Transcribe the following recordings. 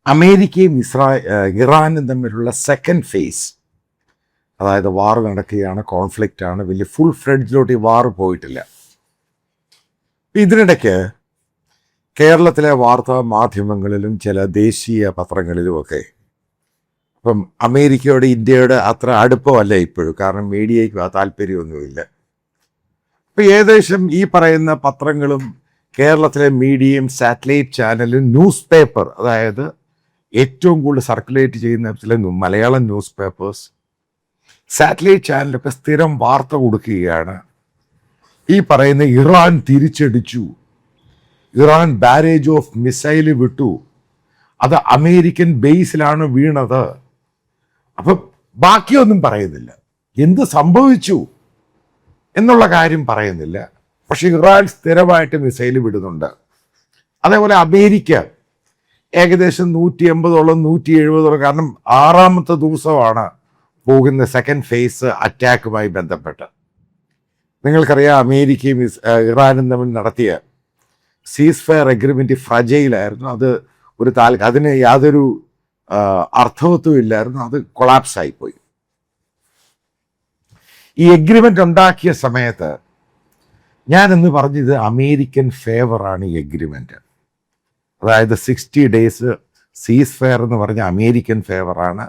അമേരിക്കയും ഇറാനും തമ്മിലുള്ള സെക്കൻഡ് ഫേസ്, അതായത് വാർ നടക്കുകയാണ്, കോൺഫ്ലിക്റ്റ് ആണ്, വലിയ ഫുൾ ഫ്ലെഡ്ജിലോട്ട് ഈ വാർ പോയിട്ടില്ല. ഇതിനിടയ്ക്ക് കേരളത്തിലെ വാർത്താ മാധ്യമങ്ങളിലും ചില ദേശീയ പത്രങ്ങളിലുമൊക്കെ ഇപ്പം അമേരിക്കയോട് ഇന്ത്യയുടെ അത്ര അടുപ്പമല്ല ഇപ്പോഴും, കാരണം മീഡിയയ്ക്ക് താല്പര്യമൊന്നുമില്ല. ഇപ്പം ഏകദേശം ഈ പറയുന്ന പത്രങ്ങളും കേരളത്തിലെ മീഡിയയും സാറ്റലൈറ്റ് ചാനലും ന്യൂസ് പേപ്പർ, അതായത് ഏറ്റവും കൂടുതൽ സർക്കുലേറ്റ് ചെയ്യുന്ന ചില മലയാളം ന്യൂസ് പേപ്പേഴ്സ്, സാറ്റലൈറ്റ് ചാനലൊക്കെ സ്ഥിരം വാർത്ത കൊടുക്കുകയാണ്. ഈ പറയുന്ന ഇറാൻ തിരിച്ചടിച്ചു, ഇറാൻ ബാരേജ് ഓഫ് മിസൈല് വിട്ടു, അത് അമേരിക്കൻ ബേസിലാണ് വീണത്. അപ്പം ബാക്കിയൊന്നും പറയുന്നില്ല, എന്ത് സംഭവിച്ചു എന്നുള്ള കാര്യം പറയുന്നില്ല. പക്ഷെ ഇറാൻ സ്ഥിരമായിട്ട് മിസൈല് വിടുന്നുണ്ട്. അതേപോലെ അമേരിക്ക ഏകദേശം 180ഓളം 170ഓളം, കാരണം 6ാമത്തെ ദിവസമാണ് പോകുന്ന സെക്കൻഡ് ഫേസ് അറ്റാക്കുമായി ബന്ധപ്പെട്ട്. നിങ്ങൾക്കറിയാം, അമേരിക്കയും ഇറാനും തമ്മിൽ നടത്തിയ സീസ് ഫയർ എഗ്രിമെന്റ് ഫ്രജയിലായിരുന്നു. അത് അതിന് യാതൊരു അർത്ഥവത്വം ഇല്ലായിരുന്നു, അത് കൊളാപ്സ് ആയിപ്പോയി. ഈ എഗ്രിമെന്റ് ഉണ്ടാക്കിയ സമയത്ത് ഞാനെന്ന് പറഞ്ഞത് അമേരിക്കൻ ഫേവറാണ് ഈ എഗ്രിമെന്റ്. അതായത് 60 days സീസ് ഫയർ എന്ന് പറഞ്ഞ അമേരിക്കൻ ഫേവറാണ്.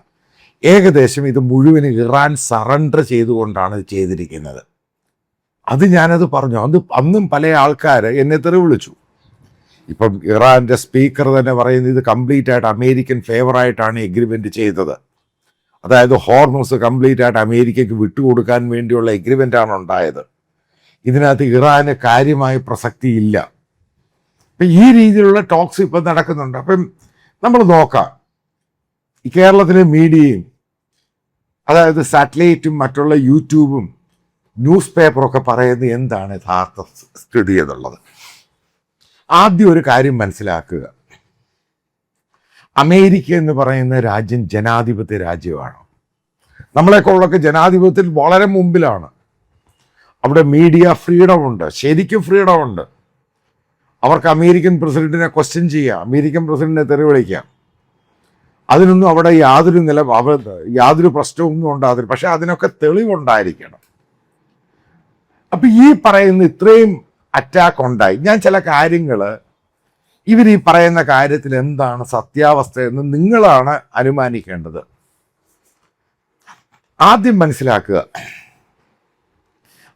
ഏകദേശം ഇത് മുഴുവൻ ഇറാൻ സറണ്ടർ ചെയ്തുകൊണ്ടാണ് ഇത് ചെയ്തിരിക്കുന്നത്. ഞാനത് പറഞ്ഞു. അന്നും പല ആൾക്കാർ എന്നെ തെറി വിളിച്ചു. ഇപ്പം ഇറാൻ്റെ സ്പീക്കർ തന്നെ പറയുന്നത് ഇത് കംപ്ലീറ്റ് ആയിട്ട് അമേരിക്കൻ ഫേവറായിട്ടാണ് എഗ്രിമെന്റ് ചെയ്തത്. അതായത് ഹോർമൂസ് കംപ്ലീറ്റ് ആയിട്ട് അമേരിക്കയ്ക്ക് വിട്ടുകൊടുക്കാൻ വേണ്ടിയുള്ള എഗ്രിമെൻ്റാണ് ഉണ്ടായത്. ഇതിനകത്ത് ഇറാന് കാര്യമായ പ്രസക്തിയില്ല. അപ്പം ഈ രീതിയിലുള്ള ടോക്സ് ഇപ്പം നടക്കുന്നുണ്ട്. അപ്പം നമ്മൾ നോക്കാം, ഈ കേരളത്തിലെ മീഡിയയും, അതായത് സാറ്റലൈറ്റും മറ്റുള്ള യൂട്യൂബും ന്യൂസ് പേപ്പറൊക്കെ പറയുന്നത് എന്താണ് യഥാർത്ഥ സ്ഥിതി എന്നുള്ളത്. ആദ്യം ഒരു കാര്യം മനസ്സിലാക്കുക, അമേരിക്ക എന്ന് പറയുന്ന രാജ്യം ജനാധിപത്യ രാജ്യമാണ്. നമ്മളെക്കൊള്ളൊക്കെ ജനാധിപത്യത്തിൽ വളരെ മുമ്പിലാണ്. അവിടെ മീഡിയ ഫ്രീഡം ഉണ്ട്, ശരിക്കും ഫ്രീഡം ഉണ്ട്. അവർക്ക് അമേരിക്കൻ പ്രസിഡന്റിനെ ക്വസ്റ്റ്യൻ ചെയ്യാം, അമേരിക്കൻ പ്രസിഡന്റിനെ തെറി വിളിക്കാം. അതിനൊന്നും അവിടെ യാതൊരു പ്രശ്നമൊന്നും ഉണ്ടാകില്ല. പക്ഷെ അതിനൊക്കെ തെളിവുണ്ടായിരിക്കണം. അപ്പം ഈ പറയുന്ന ഇത്രയും അറ്റാക്ക് ഉണ്ടായി. ഞാൻ ചില കാര്യങ്ങൾ, ഇവർ ഈ പറയുന്ന കാര്യത്തിൽ എന്താണ് സത്യാവസ്ഥ എന്ന് നിങ്ങളാണ് അനുമാനിക്കേണ്ടത്. ആദ്യം മനസ്സിലാക്കുക,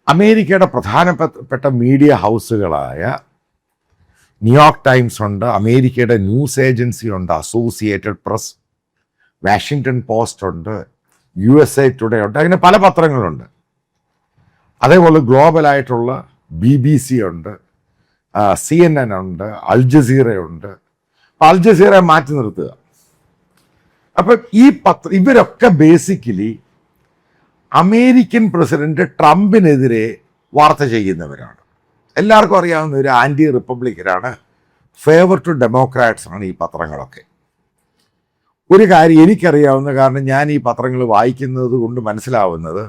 അമേരിക്കയുടെ പ്രധാനപ്പെട്ട മീഡിയ ഹൗസുകളായ ന്യൂയോർക്ക് ടൈംസ് ഉണ്ട്, അമേരിക്കയുടെ ന്യൂസ് ഏജൻസി ഉണ്ട് അസോസിയേറ്റഡ് പ്രസ്, വാഷിങ്ടൺ പോസ്റ്റ് ഉണ്ട്, USA ടുഡേ ഉണ്ട്, അങ്ങനെ പല പത്രങ്ങളുണ്ട്. അതേപോലെ ഗ്ലോബലായിട്ടുള്ള BBC ഉണ്ട്, CNN ഉണ്ട്, അൽ ജസീറ ഉണ്ട്. അൽ ജസീറ മാറ്റി നിർത്തുക. അപ്പം ഇവരൊക്കെ ബേസിക്കലി അമേരിക്കൻ പ്രസിഡന്റ് ട്രംപിനെതിരെ വാർത്ത ചെയ്യുന്നവരാണ്. എല്ലാവർക്കും അറിയാവുന്ന ഒരു ആൻറ്റി റിപ്പബ്ലിക്കനാണ്, ഫേവർ ടു ഡെമോക്രാറ്റ്സ് ആണ് ഈ പത്രങ്ങളൊക്കെ. ഒരു കാര്യം എനിക്കറിയാവുന്ന, കാരണം ഞാൻ ഈ പത്രങ്ങൾ വായിക്കുന്നത് കൊണ്ട് മനസ്സിലാവുന്നത്,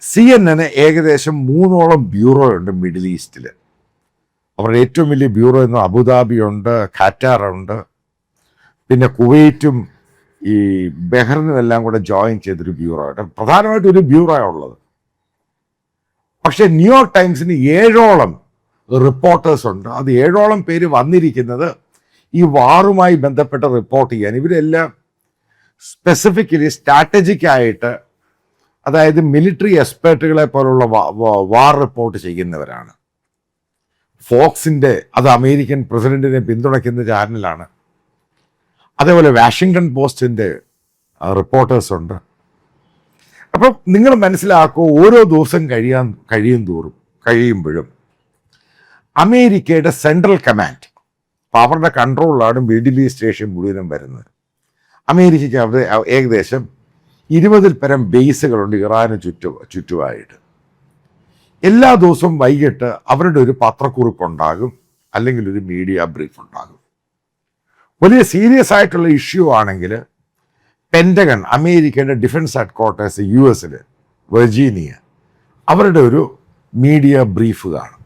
CNN ഏകദേശം 3ഓളം ബ്യൂറോ ഉണ്ട് മിഡിൽ ഈസ്റ്റിൽ. അവരുടെ ഏറ്റവും വലിയ ബ്യൂറോ എന്ന് അബുദാബി ഉണ്ട്, ഖത്താറുണ്ട്, പിന്നെ കുവൈറ്റും ഈ ബഹ്റിനും എല്ലാം കൂടെ ജോയിൻ ചെയ്തൊരു ബ്യൂറോ ആണ്. പ്രധാനമായിട്ടും ഒരു ബ്യൂറോ ഉള്ളത്. പക്ഷെ ന്യൂയോർക്ക് ടൈംസിന് 7ഓളം റിപ്പോർട്ടേഴ്സ് ഉണ്ട്. അത് 7ഓളം പേര് വന്നിരിക്കുന്നത് ഈ വാറുമായി ബന്ധപ്പെട്ട് റിപ്പോർട്ട് ചെയ്യാൻ. ഇവരെല്ലാം സ്പെസിഫിക്കലി സ്ട്രാറ്റജിക് ആയിട്ട്, അതായത് മിലിറ്ററി എക്സ്പേർട്ടുകളെ പോലുള്ള വാർ റിപ്പോർട്ട് ചെയ്യുന്നവരാണ്. ഫോക്സിൻ്റെ, അത് അമേരിക്കൻ പ്രസിഡന്റിനെ പിന്തുണയ്ക്കുന്ന ചാനലാണ്. അതേപോലെ വാഷിങ്ടൺ പോസ്റ്റിൻ്റെ റിപ്പോർട്ടേഴ്സ് ഉണ്ട്. അപ്പം നിങ്ങൾ മനസ്സിലാക്കുക, ഓരോ ദിവസം കഴിയുമ്പോഴും അമേരിക്കയുടെ സെൻട്രൽ കമാൻഡ്, അപ്പോൾ അവരുടെ കൺട്രോളിലാണ് മിഡിൽ ഈസ്റ്റ് ഏഷ്യ മുഴുവനും വരുന്നത്. അമേരിക്കയ്ക്ക് അവിടെ ഏകദേശം 20-ൽ പരം ബേസുകളുണ്ട് ഇറാന് ചുറ്റുമായിട്ട്. എല്ലാ ദിവസവും വൈകിട്ട് അവരുടെ ഒരു പത്രക്കുറിപ്പുണ്ടാകും, അല്ലെങ്കിൽ ഒരു മീഡിയ ബ്രീഫ് ഉണ്ടാകും. വലിയ സീരിയസ് ആയിട്ടുള്ള ഇഷ്യൂ ആണെങ്കിൽ പെൻറ്റഗൺ, അമേരിക്കയുടെ ഡിഫൻസ് ഹെഡ്ക്വാർട്ടേഴ്സ് US വെർജീനിയ, അവരുടെ ഒരു മീഡിയ ബ്രീഫ് കാണും.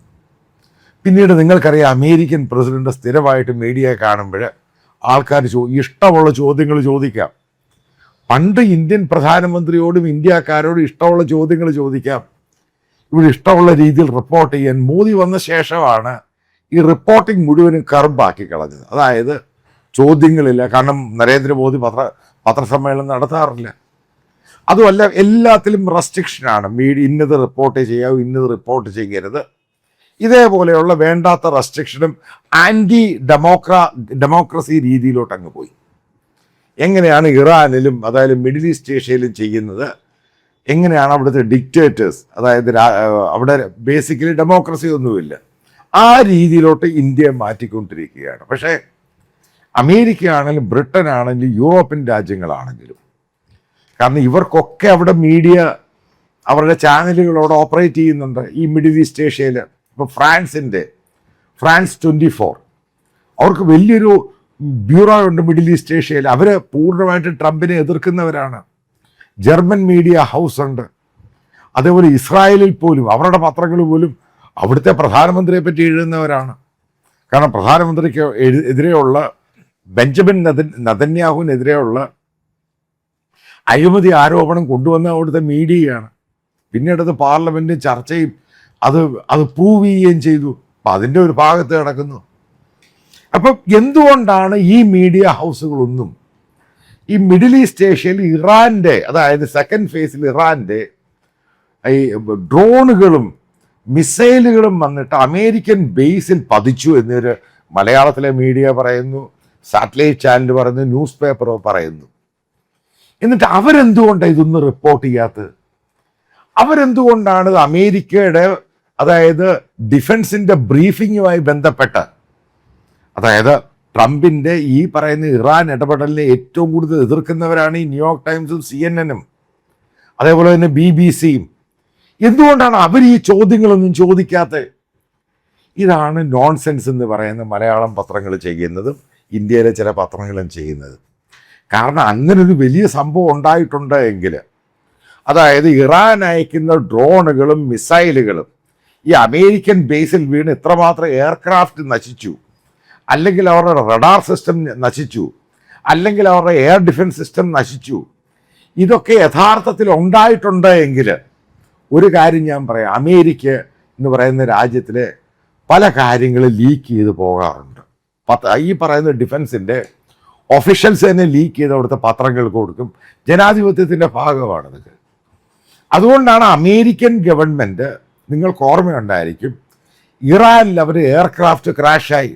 പിന്നീട് നിങ്ങൾക്കറിയാം, അമേരിക്കൻ പ്രസിഡന്റ് സ്ഥിരമായിട്ട് മീഡിയ കാണുമ്പോൾ ആൾക്കാർ ഇഷ്ടമുള്ള ചോദ്യങ്ങൾ ചോദിക്കാം. പണ്ട് ഇന്ത്യൻ പ്രധാനമന്ത്രിയോടും ഇന്ത്യക്കാരോടും ഇഷ്ടമുള്ള ചോദ്യങ്ങൾ ചോദിക്കാം, ഇവിടെ ഇഷ്ടമുള്ള രീതിയിൽ റിപ്പോർട്ട് ചെയ്യാൻ. മോദി വന്ന ശേഷമാണ് ഈ റിപ്പോർട്ടിംഗ് മുഴുവനും കറുമ്പാക്കി കളഞ്ഞത്. അതായത് ചോദ്യങ്ങളില്ല, കാരണം നരേന്ദ്രമോദി പത്രസമ്മേളനം നടത്താറില്ല. അതുമല്ല, എല്ലാത്തിലും റെസ്ട്രിക്ഷനാണ്. മീഡിയ ഇന്നത് റിപ്പോർട്ട് ചെയ്യാവൂ, ഇന്നത് റിപ്പോർട്ട് ചെയ്യരുത്, ഇതേപോലെയുള്ള വേണ്ടാത്ത റെസ്ട്രിക്ഷനും ആൻറ്റി ഡെമോക്രസി രീതിയിലോട്ട് അങ്ങ് പോയി. എങ്ങനെയാണ് ഇറാനിലും അതായത് മിഡിൽ ഈസ്റ്റ് ഏഷ്യയിലും ചെയ്യുന്നത്, എങ്ങനെയാണ് അവിടുത്തെ ഡിക്റ്റേറ്റേഴ്സ്, അതായത് അവിടെ ബേസിക്കലി ഡെമോക്രസി ഒന്നുമില്ല, ആ രീതിയിലോട്ട് ഇന്ത്യയെ മാറ്റിക്കൊണ്ടിരിക്കുകയാണ്. പക്ഷേ അമേരിക്ക ആണെങ്കിലും ബ്രിട്ടൻ ആണെങ്കിലും യൂറോപ്യൻ രാജ്യങ്ങളാണെങ്കിലും, കാരണം ഇവർക്കൊക്കെ അവിടെ മീഡിയ അവരുടെ ചാനലുകളോട് ഓപ്പറേറ്റ് ചെയ്യുന്നുണ്ട് ഈ മിഡിൽ ഈസ്റ്റ് ഏഷ്യയിൽ. ഇപ്പോൾ ഫ്രാൻസ് 24 അവർക്ക് വലിയൊരു ബ്യൂറോ ഉണ്ട് മിഡിൽ ഈസ്റ്റ് ഏഷ്യയിൽ. അവർ പൂർണ്ണമായിട്ട് ട്രംപിനെ എതിർക്കുന്നവരാണ്. ജർമ്മൻ മീഡിയ ഹൗസ് ഉണ്ട്. അതേപോലെ ഇസ്രായേലിൽ പോലും അവരുടെ പത്രങ്ങൾ പോലും അവിടുത്തെ പ്രധാനമന്ത്രിയെ പറ്റി എഴുതുന്നവരാണ്. കാരണം പ്രധാനമന്ത്രിക്ക് എതിരെയുള്ള ബെഞ്ചമിൻ നെതന്യാഹുവിനെതിരെയുള്ള അഴിമതി ആരോപണം കൊണ്ടുവന്ന അവിടുത്തെ മീഡിയയാണ്. പിന്നീട് അത് പാർലമെൻറ്റും ചർച്ചയും അത് പ്രൂവ് ചെയ്യുകയും ചെയ്തു. അപ്പം അതിൻ്റെ ഒരു ഭാഗത്ത് കിടക്കുന്നു. അപ്പം എന്തുകൊണ്ടാണ് ഈ മീഡിയ ഹൗസുകളൊന്നും ഈ മിഡിൽ ഈസ്റ്റ് ഏഷ്യയിൽ ഇറാൻ്റെ, അതായത് സെക്കൻഡ് ഫേസിൽ ഇറാൻ്റെ ഈ ഡ്രോണുകളും മിസൈലുകളും വന്നിട്ട് അമേരിക്കൻ ബേസിൽ പതിച്ചു എന്നൊരു മലയാളത്തിലെ മീഡിയ പറയുന്നു, സാറ്റലൈറ്റ് ചാനൽ പറയുന്നു, ന്യൂസ് പേപ്പർ പറയുന്നു. എന്നിട്ട് അവരെന്തുകൊണ്ടാണ് ഇതൊന്നും റിപ്പോർട്ട് ചെയ്യാത്തത്? അവരെന്തുകൊണ്ടാണ് അമേരിക്കയുടെ അതായത് ഡിഫൻസിൻ്റെ ബ്രീഫിങ്ങുമായി ബന്ധപ്പെട്ട്, അതായത് ട്രംപിൻ്റെ ഈ പറയുന്ന ഇറാൻ ഇടപെടലിനെ ഏറ്റവും കൂടുതൽ എതിർക്കുന്നവരാണ് ഈ ന്യൂയോർക്ക് ടൈംസും CNN-ഉം അതേപോലെ തന്നെ BBC-യും. എന്തുകൊണ്ടാണ് അവർ ഈ ചോദ്യങ്ങളൊന്നും ചോദിക്കാത്തത്? ഇതാണ് നോൺസെൻസ് എന്ന് പറയുന്ന മലയാളം പത്രങ്ങൾ ചെയ്യുന്നതും ഇന്ത്യയിലെ ചില പത്രങ്ങളും ചെയ്യുന്നത്. കാരണം അങ്ങനൊരു വലിയ സംഭവം ഉണ്ടായിട്ടുണ്ട് എങ്കിൽ, അതായത് ഇറാൻ അയക്കുന്ന ഡ്രോണുകളും മിസൈലുകളും ഈ അമേരിക്കൻ ബേസിൽ വീണ് എത്രമാത്രം എയർക്രാഫ്റ്റ് നശിച്ചു, അല്ലെങ്കിൽ അവരുടെ റഡാർ സിസ്റ്റം നശിച്ചു, അല്ലെങ്കിൽ അവരുടെ എയർ ഡിഫൻസ് സിസ്റ്റം നശിച്ചു, ഇതൊക്കെ യഥാർത്ഥത്തിൽ ഉണ്ടായിട്ടുണ്ട് എങ്കിൽ ഒരു കാര്യം ഞാൻ പറയാം, അമേരിക്ക എന്ന് പറയുന്ന രാജ്യത്തിലെ പല കാര്യങ്ങളും ലീക്ക് ചെയ്ത് പോകാറുണ്ട്. ഈ പറയുന്ന ഡിഫൻസിൻ്റെ ഒഫീഷ്യൽസ് തന്നെ ലീക്ക് ചെയ്ത് അവിടുത്തെ പത്രങ്ങൾക്ക് കൊടുക്കും. ജനാധിപത്യത്തിൻ്റെ ഭാഗമാണത്. അതുകൊണ്ടാണ് അമേരിക്കൻ ഗവൺമെൻറ്, നിങ്ങൾക്ക് ഓർമ്മയുണ്ടായിരിക്കും, ഇറാനിൽ അവർ എയർക്രാഫ്റ്റ് ക്രാഷായി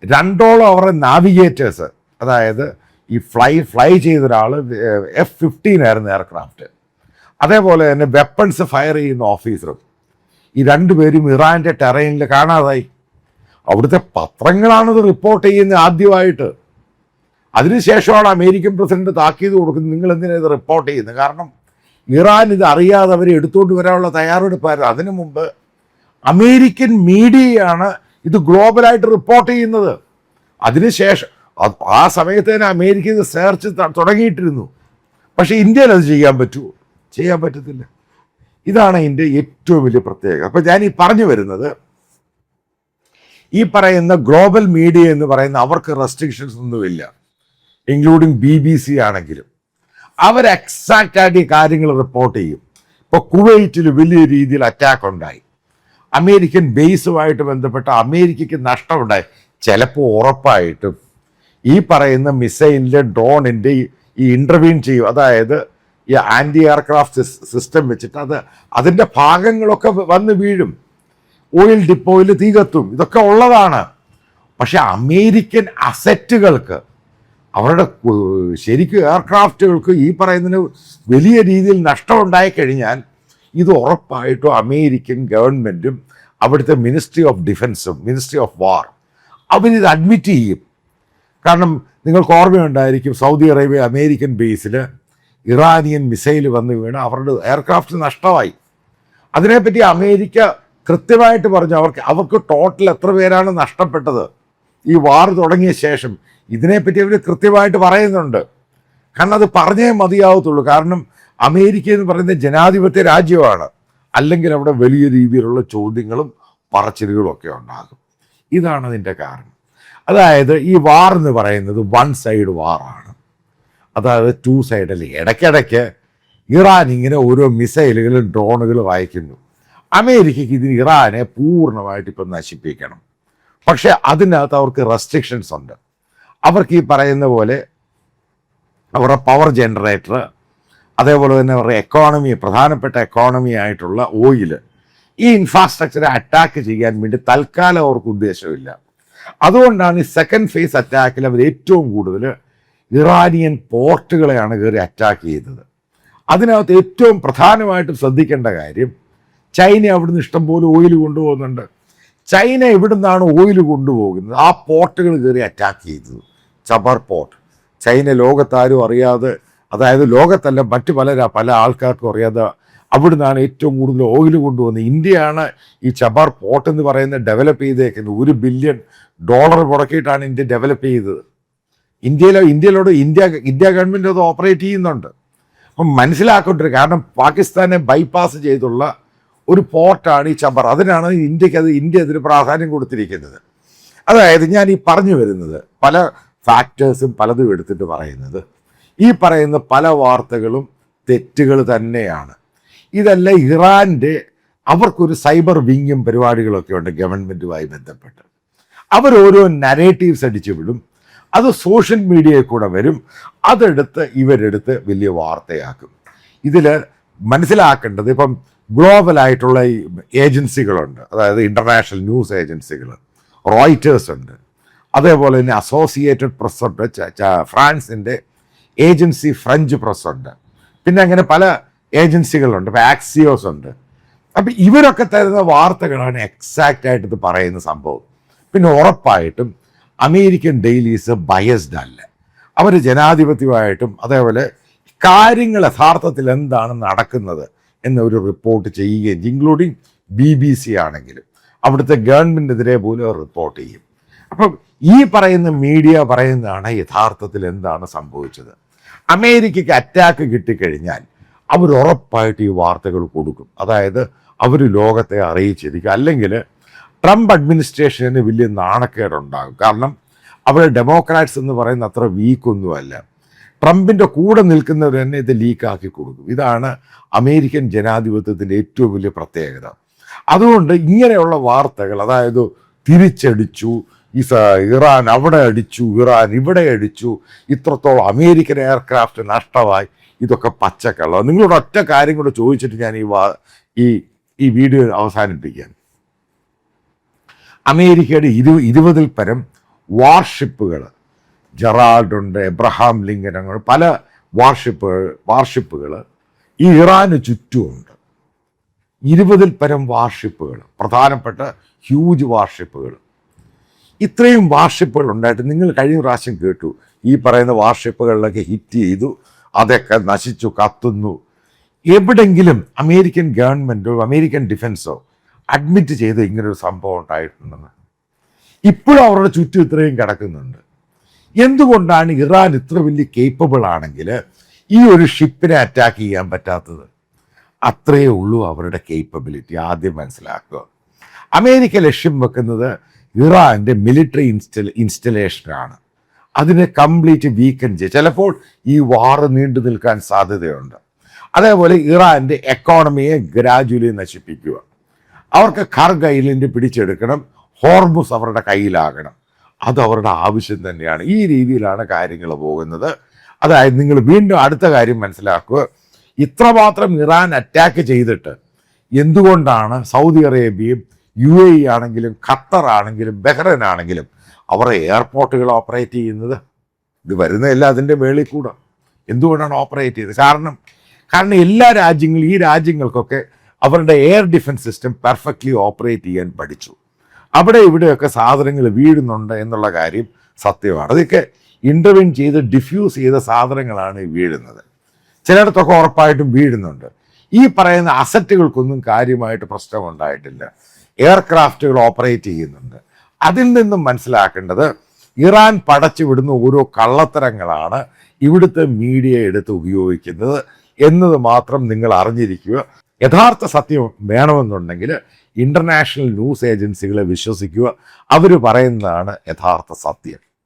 2 അവരുടെ നാവിഗേറ്റേഴ്സ്, അതായത് ഈ ഫ്ലൈ ചെയ്ത ഒരാൾ F-15 ആയിരുന്നു എയർക്രാഫ്റ്റ്, അതേപോലെ തന്നെ വെപ്പൺസ് ഫയർ ചെയ്യുന്ന ഓഫീസറും, ഈ 2 പേരും ഇറാൻ്റെ ടെറൈനിൽ കാണാതായി. അവിടുത്തെ പത്രങ്ങളാണത് റിപ്പോർട്ട് ചെയ്യുന്നത് ആദ്യമായിട്ട്. അതിനുശേഷമാണ് അമേരിക്കൻ പ്രസിഡന്റ് താക്കീത് കൊടുക്കുന്നത്, നിങ്ങൾ എന്തിനാണ് ഇത് റിപ്പോർട്ട് ചെയ്യുന്നത്? കാരണം ഇറാൻ ഇത് അറിയാതെ അവരെ എടുത്തുകൊണ്ട് വരാനുള്ള തയ്യാറെടുപ്പായിരുന്നു. അതിനു മുമ്പ് അമേരിക്കൻ മീഡിയയാണ് ഇത് ഗ്ലോബലായിട്ട് റിപ്പോർട്ട് ചെയ്യുന്നത്. അതിനുശേഷം ആ സമയത്ത് തന്നെ അമേരിക്ക ഇത് സെർച്ച് തുടങ്ങിയിട്ടിരുന്നു. പക്ഷേ ഇന്ത്യയിൽ അത് ചെയ്യാൻ പറ്റുമോ? ചെയ്യാൻ പറ്റത്തില്ല. ഇതാണ് ഇതിൻ്റെ ഏറ്റവും വലിയ പ്രത്യേകത. അപ്പം ഞാൻ ഈ പറഞ്ഞു വരുന്നത്, ഈ പറയുന്ന ഗ്ലോബൽ മീഡിയ എന്ന് പറയുന്ന അവർക്ക് റെസ്ട്രിക്ഷൻസ് ഒന്നുമില്ല, ഇൻക്ലൂഡിങ് BBC ആണെങ്കിലും അവർ എക്സാക്റ്റായിട്ട് ഈ കാര്യങ്ങൾ റിപ്പോർട്ട് ചെയ്യും. ഇപ്പോൾ കുവൈറ്റിൽ വലിയ രീതിയിൽ അറ്റാക്ക് ഉണ്ടായി, അമേരിക്കൻ ബേസുമായിട്ട് ബന്ധപ്പെട്ട അമേരിക്കയ്ക്ക് നഷ്ടമുണ്ടായി. ചിലപ്പോൾ ഉറപ്പായിട്ടും ഈ പറയുന്ന മിസൈലിൻ്റെ ഡ്രോണിൻ്റെ ഈ ഇൻ്റർവീൻ ചെയ്യും, അതായത് ഈ ആൻറ്റി എയർക്രാഫ്റ്റ് സിസ്റ്റം വെച്ചിട്ട് അതിൻ്റെ ഭാഗങ്ങളൊക്കെ വന്ന് വീഴും, ഓയിൽ ഡിപ്പോയിൽ തീ കത്തും, ഇതൊക്കെ ഉള്ളതാണ്. പക്ഷെ അമേരിക്കൻ അസറ്റുകൾക്ക്, അവരുടെ ശരിക്കും എയർക്രാഫ്റ്റുകൾക്ക് ഈ പറയുന്നതിന് വലിയ രീതിയിൽ നഷ്ടമുണ്ടായി കഴിഞ്ഞാൽ ഇത് ഉറപ്പായിട്ടും അമേരിക്കൻ ഗവൺമെൻറ്റും അവിടുത്തെ മിനിസ്ട്രി ഓഫ് ഡിഫൻസും മിനിസ്ട്രി ഓഫ് വാർ അവരിത് അഡ്മിറ്റ് ചെയ്യും. കാരണം നിങ്ങൾക്ക് ഓർമ്മയുണ്ടായിരിക്കും, സൗദി അറേബ്യ അമേരിക്കൻ ബേസിൽ ഇറാനിയൻ മിസൈൽ വന്ന് വീണ് അവരുടെ എയർക്രാഫ്റ്റ് നഷ്ടമായി. അതിനെപ്പറ്റി അമേരിക്ക കൃത്യമായിട്ട് പറഞ്ഞു, അവർക്ക് ടോട്ടൽ എത്ര പേരാണ് നഷ്ടപ്പെട്ടത് ഈ വാർ തുടങ്ങിയ ശേഷം. ഇതിനെപ്പറ്റി അവർ കൃത്യമായിട്ട് പറയുന്നുണ്ട്. കാരണം അത് പറഞ്ഞേ മതിയാവത്തുള്ളൂ. കാരണം അമേരിക്ക എന്ന് പറയുന്നത് ജനാധിപത്യ രാജ്യമാണ്. അല്ലെങ്കിൽ അവിടെ വലിയ രീതിയിലുള്ള ചോദ്യങ്ങളും പറച്ചിലുകളും ഒക്കെ ഉണ്ടാകും. ഇതാണ് അതിൻ്റെ കാരണം. അതായത് ഈ വാർ എന്ന് പറയുന്നത് വൺ സൈഡ് വാറാണ്. അതായത് ടു സൈഡിൽ ഇടയ്ക്കിടയ്ക്ക് ഇറാൻ ഇങ്ങനെ ഓരോ മിസൈലുകളും ഡ്രോണുകളും അയക്കുന്നു. അമേരിക്കയ്ക്ക് ഇതിന് ഇറാനെ പൂർണ്ണമായിട്ട് ഇപ്പം നശിപ്പിക്കണം. പക്ഷെ അതിനകത്ത് അവർക്ക് റെസ്ട്രിക്ഷൻസ് ഉണ്ട്. അവർക്ക് ഈ പറയുന്ന പോലെ അവരുടെ പവർ ജനറേറ്റർ, അതേപോലെ തന്നെ അവരുടെ എക്കോണമി, പ്രധാനപ്പെട്ട എക്കോണമി ആയിട്ടുള്ള ഓയില്, ഈ ഇൻഫ്രാസ്ട്രക്ചറെ അറ്റാക്ക് ചെയ്യാൻ വേണ്ടി തൽക്കാലം അവർക്ക് ഉദ്ദേശമില്ല. അതുകൊണ്ടാണ് ഈ സെക്കൻഡ് ഫേസ് അറ്റാക്കിൽ അവർ ഏറ്റവും കൂടുതൽ ഇറാനിയൻ പോർട്ടുകളെയാണ് കയറി അറ്റാക്ക് ചെയ്തത്. അതിനകത്ത് ഏറ്റവും പ്രധാനമായിട്ടും ശ്രദ്ധിക്കേണ്ട കാര്യം, ചൈന അവിടുന്ന് ഇഷ്ടംപോലെ ഓയിൽ കൊണ്ടുപോകുന്നുണ്ട്. ചൈന എവിടുന്നാണ് ഓയിൽ കൊണ്ടുപോകുന്നത് ആ പോർട്ടുകൾ കയറി അറ്റാക്ക് ചെയ്തത്. ചബർ പോർട്ട് ചൈന ലോകത്താരും അറിയാതെ, അതായത് ലോകത്തല്ല മറ്റു പല ആൾക്കാർക്കും അറിയാതെ അവിടുന്നാണ് ഏറ്റവും കൂടുതൽ ഓയിൽ കൊണ്ടുവന്നത്. ഇന്ത്യയാണ് ഈ ചബാർ പോർട്ട് എന്ന് പറയുന്നത് ഡെവലപ്പ് ചെയ്തേക്കുന്നത്. $1 ബില്യൺ മുടക്കിയിട്ടാണ് ഇന്ത്യ ഡെവലപ്പ് ചെയ്തത്. ഇന്ത്യ ഗവൺമെൻറ് അത് ഓപ്പറേറ്റ് ചെയ്യുന്നുണ്ട്. അപ്പം മനസ്സിലാക്കേണ്ടത്, കാരണം പാകിസ്ഥാനെ ബൈപ്പാസ് ചെയ്തുള്ള ഒരു പോർട്ടാണ് ഈ ചബർ. അതിനാണ് ഇന്ത്യ അതിന് പ്രാധാന്യം കൊടുത്തിരിക്കുന്നത്. അതായത് ഞാൻ ഈ പറഞ്ഞു വരുന്നത് പല ഫാക്ടേഴ്സും പലതും എടുത്തിട്ട് പറയുന്നത്, ഈ പറയുന്ന പല വാർത്തകളും തെറ്റുകൾ തന്നെയാണ്. ഇതല്ല ഇറാൻ്റെ അവർക്കൊരു സൈബർ വിങ്ങും പരിപാടികളൊക്കെ ഉണ്ട് ഗവൺമെൻറ്റുമായി ബന്ധപ്പെട്ട്. അവരോരോ നരേറ്റീവ്സ് അടിച്ചു വിടും, അത് സോഷ്യൽ മീഡിയയിൽ കൂടെ വരും, ഇവരെടുത്ത് വലിയ വാർത്തയാക്കും. ഇതിൽ മനസ്സിലാക്കേണ്ടത്, ഇപ്പം ഗ്ലോബലായിട്ടുള്ള ഈ ഏജൻസികളുണ്ട്, അതായത് ഇൻ്റർനാഷണൽ ന്യൂസ് ഏജൻസികൾ, റോയിറ്റേഴ്സ് ഉണ്ട്, അതേപോലെ തന്നെ അസോസിയേറ്റഡ് പ്രസ് ഉണ്ട്, ഫ്രാൻസിൻ്റെ ഏജൻസി ഫ്രഞ്ച് പ്രസ് ഉണ്ട്, പിന്നെ അങ്ങനെ പല ഏജൻസികളുണ്ട്, ഇപ്പോൾ ആക്സിയോസ് ഉണ്ട്. അപ്പം ഇവരൊക്കെ തരുന്ന വാർത്തകളാണ് എക്സാക്റ്റായിട്ട് ഇത് പറയുന്ന സംഭവം. പിന്നെ ഉറപ്പായിട്ടും അമേരിക്കൻ ഡെയിലീസ് ബയസ്ഡ് അല്ല. അവർ ജനാധിപത്യമായിട്ടും അതേപോലെ കാര്യങ്ങൾ യഥാർത്ഥത്തിൽ എന്താണ് നടക്കുന്നത് എന്നൊരു റിപ്പോർട്ട് ചെയ്യുകയും, ഇൻക്ലൂഡിങ് BBC ആണെങ്കിലും അവിടുത്തെ ഗവൺമെൻറ്റിനെതിരെ പോലും റിപ്പോർട്ട് ചെയ്യും. അപ്പം ഈ പറയുന്ന മീഡിയ പറയുന്നതാണ് യഥാർത്ഥത്തിൽ എന്താണ് സംഭവിച്ചത്. അമേരിക്കയ്ക്ക് അറ്റാക്ക് കിട്ടിക്കഴിഞ്ഞാൽ അവർ ഉറപ്പായിട്ട് ഈ വാർത്തകൾ കൊടുക്കും. അതായത് അവർ ലോകത്തെ അറിയിച്ചിരിക്കും. അല്ലെങ്കിൽ ട്രംപ് അഡ്മിനിസ്ട്രേഷന് വലിയ നാണക്കേടുണ്ടാകും. കാരണം അവർ ഡെമോക്രാറ്റ്സ് എന്ന് പറയുന്ന അത്ര വീക്കൊന്നുമല്ല. ട്രംപിൻ്റെ കൂടെ നിൽക്കുന്നവർ തന്നെ ഇത് ലീക്കാക്കി കൊടുക്കും. ഇതാണ് അമേരിക്കൻ ജനാധിപത്യത്തിൻ്റെ ഏറ്റവും വലിയ പ്രത്യേകത. അതുകൊണ്ട് ഇങ്ങനെയുള്ള വാർത്തകൾ, അതായത് തിരിച്ചടിച്ചു, ഇറാൻ അവിടെ അടിച്ചു, ഇറാൻ ഇവിടെ അടിച്ചു, ഇത്രത്തോളം അമേരിക്കൻ എയർക്രാഫ്റ്റ് നഷ്ടമായി, ഇതൊക്കെ പച്ചക്കള്ളം. നിങ്ങളോട് ഒറ്റ കാര്യം കൂടെ ചോദിച്ചിട്ട് ഞാൻ ഈ വീഡിയോ അവസാനിപ്പിക്കാൻ. അമേരിക്കയുടെ 20-ൽ പരം വാർഷിപ്പുകൾ, ജെറാൾഡ് ഉണ്ട്, എബ്രഹാം ലിങ്കൻ, അങ്ങനെ പല വാർഷിപ്പുകൾ ഈ ഇറാന് ചുറ്റുമുണ്ട്. 20-ൽ പരം വാർഷിപ്പുകൾ, പ്രധാനപ്പെട്ട ഹ്യൂജ് വാർഷിപ്പുകൾ. ഇത്രയും വാർഷിപ്പുകൾ ഉണ്ടായിട്ട് നിങ്ങൾ കഴിഞ്ഞ പ്രാവശ്യം കേട്ടു ഈ പറയുന്ന വാർഷിപ്പുകളിലൊക്കെ ഹിറ്റ് ചെയ്തു, അതൊക്കെ നശിച്ചു, കത്തുന്നു. എവിടെങ്കിലും അമേരിക്കൻ ഗവൺമെൻറ്റോ അമേരിക്കൻ ഡിഫൻസോ അഡ്മിറ്റ് ചെയ്ത് ഇങ്ങനൊരു സംഭവം ഉണ്ടായിട്ടുണ്ടെന്ന്? ഇപ്പോഴും അവരുടെ ചുറ്റും ഇത്രയും കിടക്കുന്നുണ്ട്. എന്തുകൊണ്ടാണ് ഇറാൻ ഇത്ര വലിയ കേപ്പബിൾ ആണെങ്കിൽ ഈ ഒരു ഷിപ്പിനെ അറ്റാക്ക് ചെയ്യാൻ പറ്റാത്തത്? അത്രയേ ഉള്ളൂ അവരുടെ കേപ്പബിലിറ്റി. ആദ്യം മനസ്സിലാക്കുക. അമേരിക്ക ലക്ഷ്യം വെക്കുന്നത് ഇറാൻ്റെ മിലിറ്ററി ഇൻസ്റ്റലേഷനാണ്. അതിനെ കംപ്ലീറ്റ് വീക്കൻ ചെയ്യുക. ചിലപ്പോൾ ഈ വാർ നീണ്ടു നിൽക്കാൻ സാധ്യതയുണ്ട്. അതേപോലെ ഇറാൻ്റെ എക്കോണമിയെ ഗ്രാജുവലി നശിപ്പിക്കുക. അവർക്ക് ഖർഗ് ഐലൻഡ് പിടിച്ചെടുക്കണം, ഹോർമുസ് അവരുടെ കയ്യിലാകണം. അത് അവരുടെ ആവശ്യം തന്നെയാണ്. ഈ രീതിയിലാണ് കാര്യങ്ങൾ പോകുന്നത്. അതായത് നിങ്ങൾ വീണ്ടും അടുത്ത കാര്യം മനസ്സിലാക്കുക, ഇത്രമാത്രം ഇറാൻ അറ്റാക്ക് ചെയ്തിട്ട് എന്തുകൊണ്ടാണ് സൗദി അറേബ്യയും UAE ആണെങ്കിലും ഖത്തർ ആണെങ്കിലും ബഹ്റൈൻ ആണെങ്കിലും അവരുടെ എയർപോർട്ടുകൾ ഓപ്പറേറ്റ് ചെയ്യുന്നത്? ഇത് വരുന്നതല്ല അതിൻ്റെ മേളിൽ കൂടെ. എന്തുകൊണ്ടാണ് ഓപ്പറേറ്റ് ചെയ്തത്? കാരണം എല്ലാ രാജ്യങ്ങളും, ഈ രാജ്യങ്ങൾക്കൊക്കെ അവരുടെ air defence system perfectly operate ചെയ്യാൻ പഠിച്ചു. അവിടെ ഇവിടെയൊക്കെ സാധനങ്ങൾ വീഴുന്നുണ്ട് എന്നുള്ള കാര്യം സത്യമാണ്. അതൊക്കെ ഇൻ്റർവെൻ ചെയ്ത് ഡിഫ്യൂസ് ചെയ്ത സാധനങ്ങളാണ് വീഴുന്നത്. ചിലയിടത്തൊക്കെ ഉറപ്പായിട്ടും വീഴുന്നുണ്ട്. ഈ പറയുന്ന അസറ്റുകൾക്കൊന്നും കാര്യമായിട്ട് പ്രശ്നമുണ്ടായിട്ടില്ല. എയർക്രാഫ്റ്റുകൾ ഓപ്പറേറ്റ് ചെയ്യുന്നുണ്ട്. അതിൽ നിന്നും മനസ്സിലാക്കേണ്ടത് ഇറാൻ പടച്ചു വിടുന്ന ഓരോ കള്ളത്തരങ്ങളാണ് ഇവിടുത്തെ മീഡിയ എടുത്ത് ഉപയോഗിക്കുന്നത് എന്നത് മാത്രം നിങ്ങൾ അറിഞ്ഞിരിക്കുക. യഥാർത്ഥ സത്യം വേണമെന്നുണ്ടെങ്കിൽ ഇൻ്റർനാഷണൽ ന്യൂസ് ഏജൻസികളെ വിശ്വസിക്കുക. അവർ പറയുന്നതാണ് യഥാർത്ഥ സത്യം.